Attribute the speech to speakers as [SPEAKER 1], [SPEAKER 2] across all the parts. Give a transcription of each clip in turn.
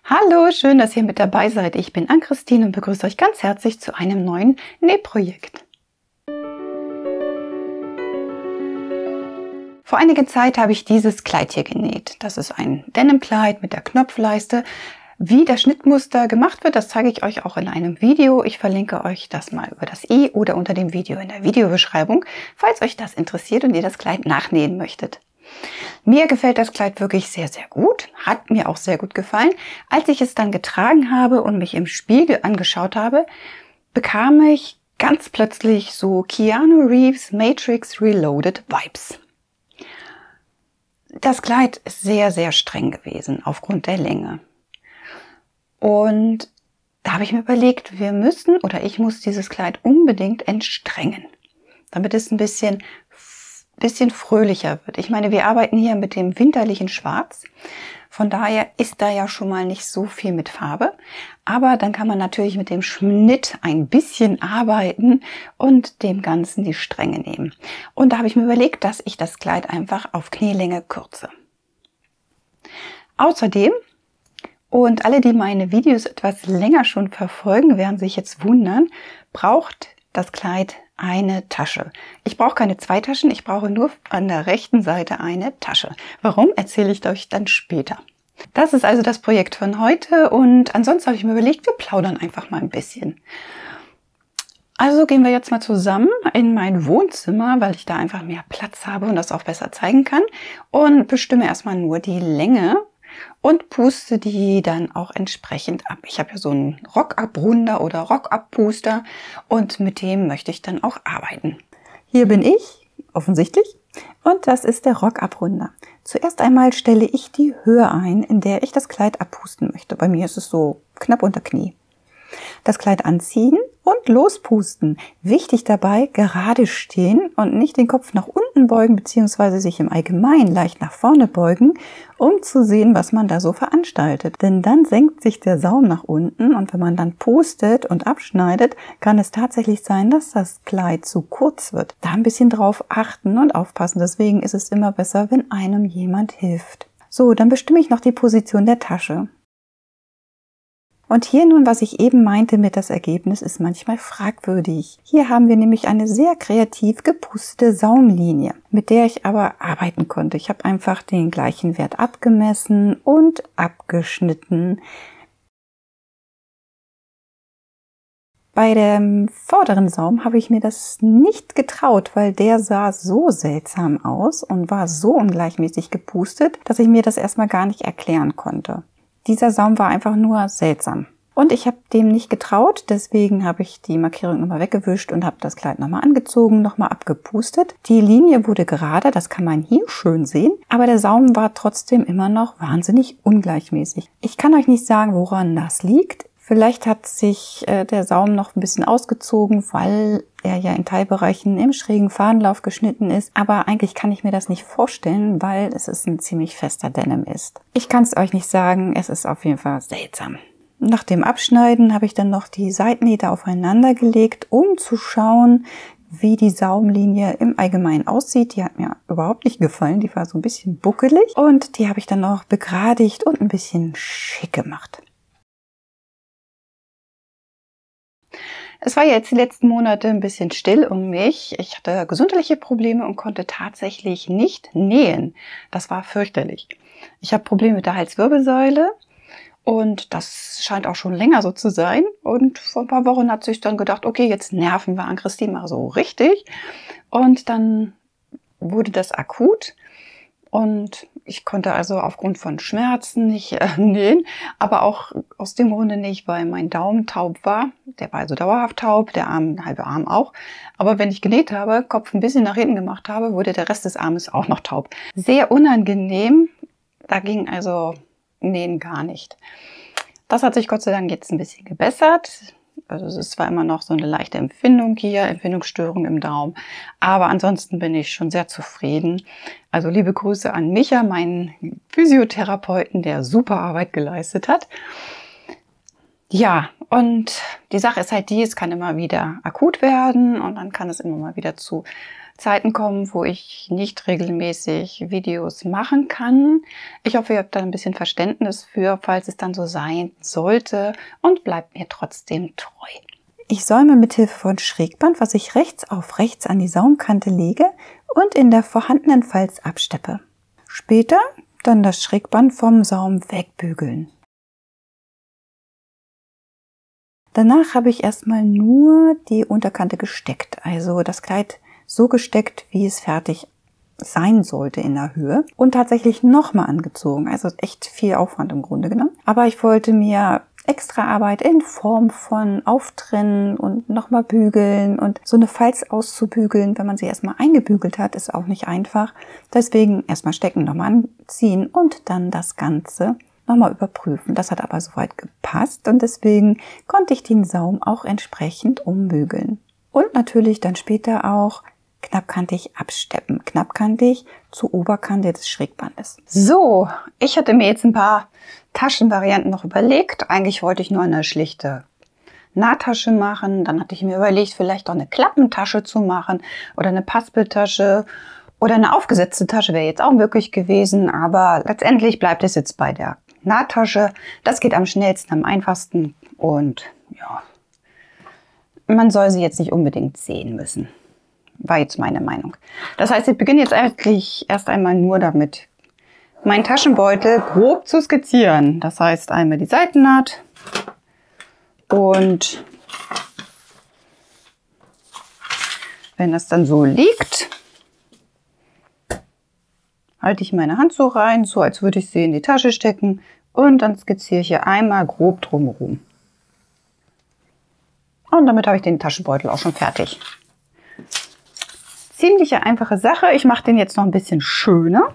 [SPEAKER 1] Hallo, schön, dass ihr mit dabei seid. Ich bin Ann-Christine und begrüße euch ganz herzlich zu einem neuen Nähprojekt. Vor einiger Zeit habe ich dieses Kleid hier genäht. Das ist ein Denimkleid mit der Knopfleiste. Wie das Schnittmuster gemacht wird, das zeige ich euch auch in einem Video. Ich verlinke euch das mal über das i oder unter dem Video in der Videobeschreibung, falls euch das interessiert und ihr das Kleid nachnähen möchtet. Mir gefällt das Kleid wirklich sehr, sehr gut. Hat mir auch sehr gut gefallen. Als ich es dann getragen habe und mich im Spiegel angeschaut habe, bekam ich ganz plötzlich so Keanu Reeves Matrix Reloaded Vibes. Das Kleid ist sehr, sehr streng gewesen aufgrund der Länge. Und da habe ich mir überlegt, ich muss dieses Kleid unbedingt entstrengen, damit es ein bisschen fröhlicher wird. Ich meine, wir arbeiten hier mit dem winterlichen Schwarz. Von daher ist da ja schon mal nicht so viel mit Farbe. Aber dann kann man natürlich mit dem Schnitt ein bisschen arbeiten und dem Ganzen die Stränge nehmen. Und da habe ich mir überlegt, dass ich das Kleid einfach auf Knielänge kürze. Außerdem, und alle, die meine Videos etwas länger schon verfolgen, werden sich jetzt wundern, braucht das Kleid eine Tasche. Ich brauche keine zwei Taschen, ich brauche nur an der rechten Seite eine Tasche. Warum, erzähle ich euch dann später. Das ist also das Projekt von heute und ansonsten habe ich mir überlegt, wir plaudern einfach mal ein bisschen. Also gehen wir jetzt mal zusammen in mein Wohnzimmer, weil ich da einfach mehr Platz habe und das auch besser zeigen kann und bestimme erstmal nur die Länge und puste die dann auch entsprechend ab. Ich habe ja so einen Rockabrunder oder Rockabpuster und mit dem möchte ich dann auch arbeiten. Hier bin ich, offensichtlich, und das ist der Rockabrunder. Zuerst einmal stelle ich die Höhe ein, in der ich das Kleid abpusten möchte. Bei mir ist es so knapp unter Knie. Das Kleid anziehen und lospusten. Wichtig dabei, gerade stehen und nicht den Kopf nach unten beugen bzw. sich im Allgemeinen leicht nach vorne beugen, um zu sehen, was man da so veranstaltet. Denn dann senkt sich der Saum nach unten und wenn man dann pustet und abschneidet, kann es tatsächlich sein, dass das Kleid zu kurz wird. Da ein bisschen drauf achten und aufpassen. Deswegen ist es immer besser, wenn einem jemand hilft. So, dann bestimme ich noch die Position der Tasche. Und hier nun, was ich eben meinte mit das Ergebnis, ist manchmal fragwürdig. Hier haben wir nämlich eine sehr kreativ gepustete Saumlinie, mit der ich aber arbeiten konnte. Ich habe einfach den gleichen Wert abgemessen und abgeschnitten. Bei dem vorderen Saum habe ich mir das nicht getraut, weil der sah so seltsam aus und war so ungleichmäßig gepustet, dass ich mir das erstmal gar nicht erklären konnte. Dieser Saum war einfach nur seltsam. Und ich habe dem nicht getraut, deswegen habe ich die Markierung nochmal weggewischt und habe das Kleid nochmal angezogen, nochmal abgepustet. Die Linie wurde gerade, das kann man hier schön sehen, aber der Saum war trotzdem immer noch wahnsinnig ungleichmäßig. Ich kann euch nicht sagen, woran das liegt. Vielleicht hat sich der Saum noch ein bisschen ausgezogen, weil er ja in Teilbereichen im schrägen Fadenlauf geschnitten ist. Aber eigentlich kann ich mir das nicht vorstellen, weil es ein ziemlich fester Denim ist. Ich kann es euch nicht sagen, es ist auf jeden Fall seltsam. Nach dem Abschneiden habe ich dann noch die Seitennähte aufeinander gelegt, um zu schauen, wie die Saumlinie im Allgemeinen aussieht. Die hat mir überhaupt nicht gefallen, die war so ein bisschen buckelig. Und die habe ich dann noch begradigt und ein bisschen schick gemacht. Es war jetzt die letzten Monate ein bisschen still um mich. Ich hatte gesundheitliche Probleme und konnte tatsächlich nicht nähen. Das war fürchterlich. Ich habe Probleme mit der Halswirbelsäule und das scheint auch schon länger so zu sein. Und vor ein paar Wochen hat sich dann gedacht, okay, jetzt nerven wir Ann-Christine mal so richtig. Und dann wurde das akut. Und ich konnte also aufgrund von Schmerzen nicht nähen, aber auch aus dem Grunde nicht, weil mein Daumen taub war. Der war also dauerhaft taub, der halbe Arm auch. Aber wenn ich genäht habe, Kopf ein bisschen nach hinten gemacht habe, wurde der Rest des Armes auch noch taub. Sehr unangenehm, da ging also Nähen gar nicht. Das hat sich Gott sei Dank jetzt ein bisschen gebessert. Also es ist zwar immer noch so eine leichte Empfindung hier, Empfindungsstörung im Daumen, aber ansonsten bin ich schon sehr zufrieden. Also liebe Grüße an Micha, meinen Physiotherapeuten, der super Arbeit geleistet hat. Ja, und die Sache ist halt die, es kann immer wieder akut werden und dann kann es immer mal wieder zu Zeiten kommen, wo ich nicht regelmäßig Videos machen kann. Ich hoffe, ihr habt da ein bisschen Verständnis für, falls es dann so sein sollte, und bleibt mir trotzdem treu. Ich säume mit Hilfe von Schrägband, was ich rechts auf rechts an die Saumkante lege und in der vorhandenen Falz absteppe. Später dann das Schrägband vom Saum wegbügeln. Danach habe ich erstmal nur die Unterkante gesteckt, also das Kleid so gesteckt, wie es fertig sein sollte in der Höhe, und tatsächlich nochmal angezogen, also echt viel Aufwand im Grunde genommen. Aber ich wollte mir extra Arbeit in Form von Auftrennen und nochmal bügeln, und so eine Falz auszubügeln, wenn man sie erstmal eingebügelt hat, ist auch nicht einfach. Deswegen erstmal stecken, nochmal anziehen und dann das Ganze nochmal überprüfen. Das hat aber soweit gepasst und deswegen konnte ich den Saum auch entsprechend umbügeln. Und natürlich dann später auch knappkantig absteppen. Knappkantig zur Oberkante des Schrägbandes. So, ich hatte mir jetzt ein paar Taschenvarianten noch überlegt. Eigentlich wollte ich nur eine schlichte Nahtasche machen. Dann hatte ich mir überlegt, vielleicht auch eine Klappentasche zu machen oder eine Paspeltasche oder eine aufgesetzte Tasche wäre jetzt auch möglich gewesen. Aber letztendlich bleibt es jetzt bei der Nahtasche. Das geht am schnellsten, am einfachsten und ja, man soll sie jetzt nicht unbedingt sehen müssen. War jetzt meine Meinung. Das heißt, ich beginne jetzt eigentlich erst einmal nur damit, meinen Taschenbeutel grob zu skizzieren. Das heißt, einmal die Seitennaht und wenn das dann so liegt, halte ich meine Hand so rein, so als würde ich sie in die Tasche stecken, und dann skizziere ich hier einmal grob drumherum. Und damit habe ich den Taschenbeutel auch schon fertig. Ziemlich einfache Sache. Ich mache den jetzt noch ein bisschen schöner.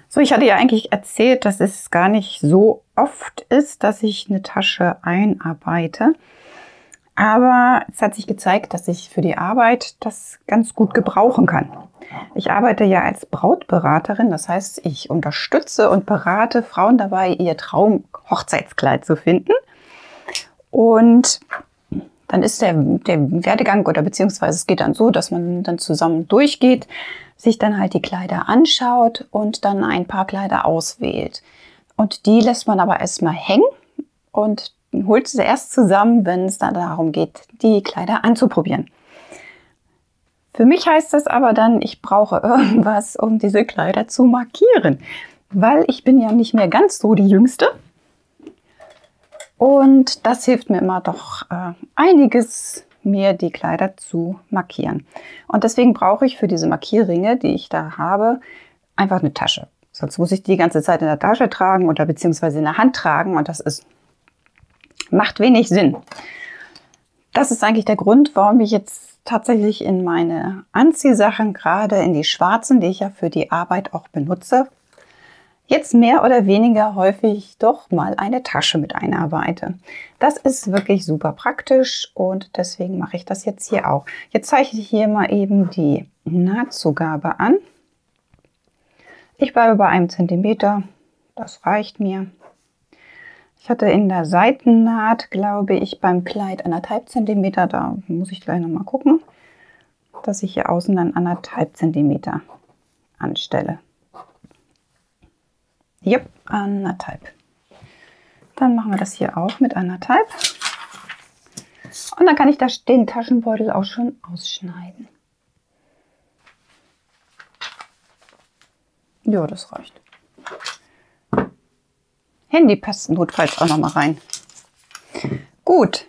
[SPEAKER 1] So, ich hatte ja eigentlich erzählt, dass es gar nicht so oft ist, dass ich eine Tasche einarbeite. Aber es hat sich gezeigt, dass ich für die Arbeit das ganz gut gebrauchen kann. Ich arbeite ja als Brautberaterin, das heißt, ich unterstütze und berate Frauen dabei, ihr Traum-Hochzeitskleid zu finden. Und dann ist der Werdegang oder beziehungsweise es geht dann so, dass man dann zusammen durchgeht, sich dann halt die Kleider anschaut und dann ein paar Kleider auswählt. Und die lässt man aber erstmal hängen und holt sie erst zusammen, wenn es dann darum geht, die Kleider anzuprobieren. Für mich heißt das aber dann, ich brauche irgendwas, um diese Kleider zu markieren, weil ich bin ja nicht mehr ganz so die Jüngste. Und das hilft mir immer doch einiges, mir die Kleider zu markieren. Und deswegen brauche ich für diese Markierringe, die ich da habe, einfach eine Tasche. Sonst muss ich die ganze Zeit in der Tasche tragen oder beziehungsweise in der Hand tragen, und das macht wenig Sinn. Das ist eigentlich der Grund, warum ich jetzt tatsächlich in meine Anziehsachen, gerade in die schwarzen, die ich ja für die Arbeit auch benutze, jetzt mehr oder weniger häufig doch mal eine Tasche mit einarbeite. Das ist wirklich super praktisch und deswegen mache ich das jetzt hier auch. Jetzt zeichne ich hier mal eben die Nahtzugabe an. Ich bleibe bei 1 cm, das reicht mir. Ich hatte in der Seitennaht, glaube ich, beim Kleid 1,5 cm, da muss ich gleich nochmal gucken, dass ich hier außen dann 1,5 cm anstelle. Jupp, 1,5. Dann machen wir das hier auch mit 1,5. Und dann kann ich den Taschenbeutel auch schon ausschneiden. Ja, das reicht. Handy passt notfalls auch noch mal rein. Gut.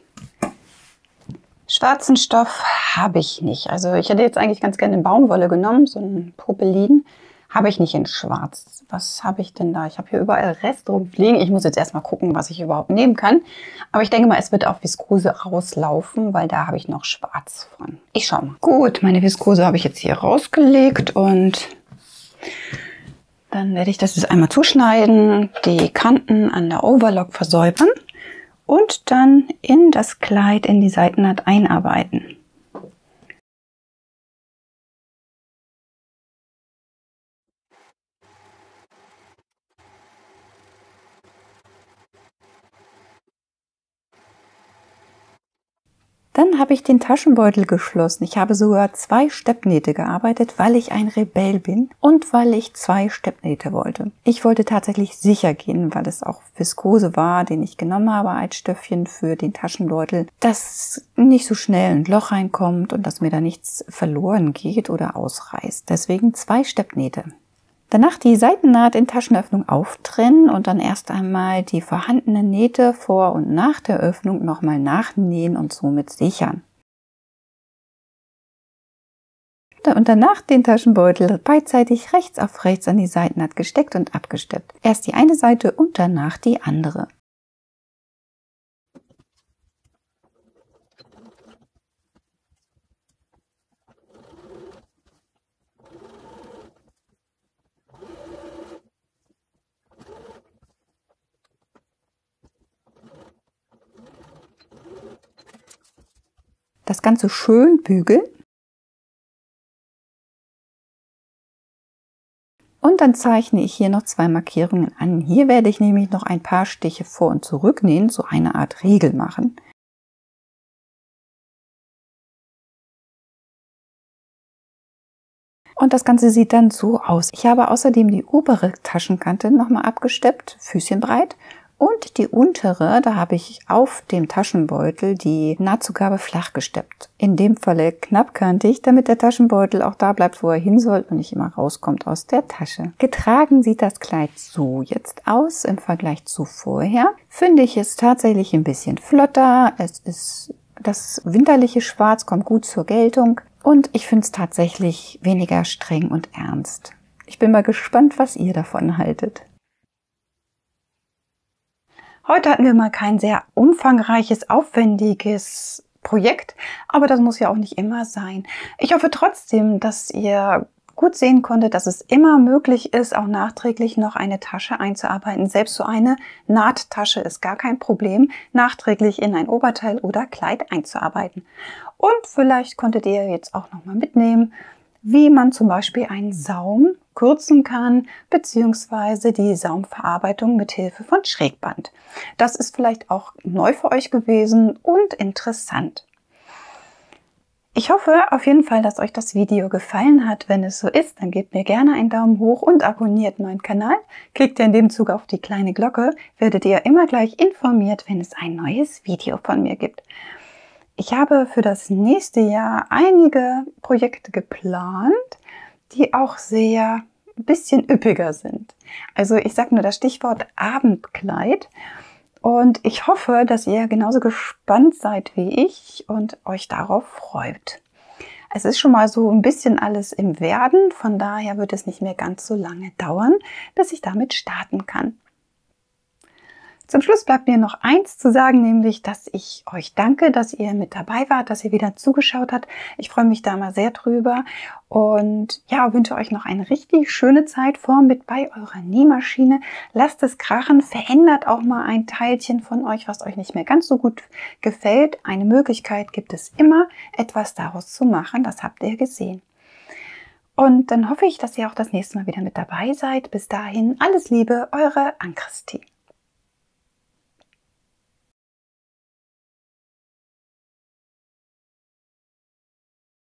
[SPEAKER 1] Schwarzen Stoff habe ich nicht. Also ich hätte jetzt eigentlich ganz gerne eine Baumwolle genommen, so ein Popelin. Habe ich nicht in schwarz. Was habe ich denn da? Ich habe hier überall Rest rumfliegen. Ich muss jetzt erstmal gucken, was ich überhaupt nehmen kann. Aber ich denke mal, es wird auf Viskose rauslaufen, weil da habe ich noch schwarz von. Ich schaue mal. Gut, meine Viskose habe ich jetzt hier rausgelegt und dann werde ich das jetzt einmal zuschneiden, die Kanten an der Overlock versäubern und dann in das Kleid, in die Seitennaht einarbeiten. Dann habe ich den Taschenbeutel geschlossen. Ich habe sogar 2 Steppnähte gearbeitet, weil ich ein Rebell bin und weil ich 2 Steppnähte wollte. Ich wollte tatsächlich sicher gehen, weil es auch Viskose war, den ich genommen habe als Stöffchen für den Taschenbeutel, dass nicht so schnell ein Loch reinkommt und dass mir da nichts verloren geht oder ausreißt. Deswegen 2 Steppnähte. Danach die Seitennaht in Taschenöffnung auftrennen und dann erst einmal die vorhandenen Nähte vor und nach der Öffnung nochmal nachnähen und somit sichern. Und danach den Taschenbeutel beidseitig rechts auf rechts an die Seitennaht gesteckt und abgesteppt. Erst die eine Seite und danach die andere. Das Ganze schön bügeln. Und dann zeichne ich hier noch 2 Markierungen an. Hier werde ich nämlich noch ein paar Stiche vor und zurück nähen, so eine Art Riegel machen. Und das Ganze sieht dann so aus. Ich habe außerdem die obere Taschenkante nochmal abgesteppt, füßchenbreit. Und die untere, da habe ich auf dem Taschenbeutel die Nahtzugabe flach gesteppt. In dem Falle knappkantig, damit der Taschenbeutel auch da bleibt, wo er hin soll und nicht immer rauskommt aus der Tasche. Getragen sieht das Kleid so jetzt aus im Vergleich zu vorher. Finde ich es tatsächlich ein bisschen flotter. Es ist das winterliche Schwarz, kommt gut zur Geltung. Und ich finde es tatsächlich weniger streng und ernst. Ich bin mal gespannt, was ihr davon haltet. Heute hatten wir mal kein sehr umfangreiches, aufwendiges Projekt, aber das muss ja auch nicht immer sein. Ich hoffe trotzdem, dass ihr gut sehen konntet, dass es immer möglich ist, auch nachträglich noch eine Tasche einzuarbeiten. Selbst so eine Nahttasche ist gar kein Problem, nachträglich in ein Oberteil oder Kleid einzuarbeiten. Und vielleicht konntet ihr jetzt auch noch mal mitnehmen, wie man zum Beispiel einen Saum kürzen kann, beziehungsweise die Saumverarbeitung mit Hilfe von Schrägband. Das ist vielleicht auch neu für euch gewesen und interessant. Ich hoffe auf jeden Fall, dass euch das Video gefallen hat. Wenn es so ist, dann gebt mir gerne einen Daumen hoch und abonniert meinen Kanal. Klickt ihr in dem Zug auf die kleine Glocke, werdet ihr immer gleich informiert, wenn es ein neues Video von mir gibt. Ich habe für das nächste Jahr einige Projekte geplant, die auch sehr ein bisschen üppiger sind. Also ich sage nur das Stichwort Abendkleid. Und ich hoffe, dass ihr genauso gespannt seid wie ich und euch darauf freut. Es ist schon mal so ein bisschen alles im Werden, von daher wird es nicht mehr ganz so lange dauern, bis ich damit starten kann. Zum Schluss bleibt mir noch eins zu sagen, nämlich, dass ich euch danke, dass ihr mit dabei wart, dass ihr wieder zugeschaut habt. Ich freue mich da mal sehr drüber und ja, wünsche euch noch eine richtig schöne Zeit mit bei eurer Nähmaschine. Lasst es krachen, verändert auch mal ein Teilchen von euch, was euch nicht mehr ganz so gut gefällt. Eine Möglichkeit gibt es immer, etwas daraus zu machen, das habt ihr gesehen. Und dann hoffe ich, dass ihr auch das nächste Mal wieder mit dabei seid. Bis dahin, alles Liebe, eure Ann-Christine.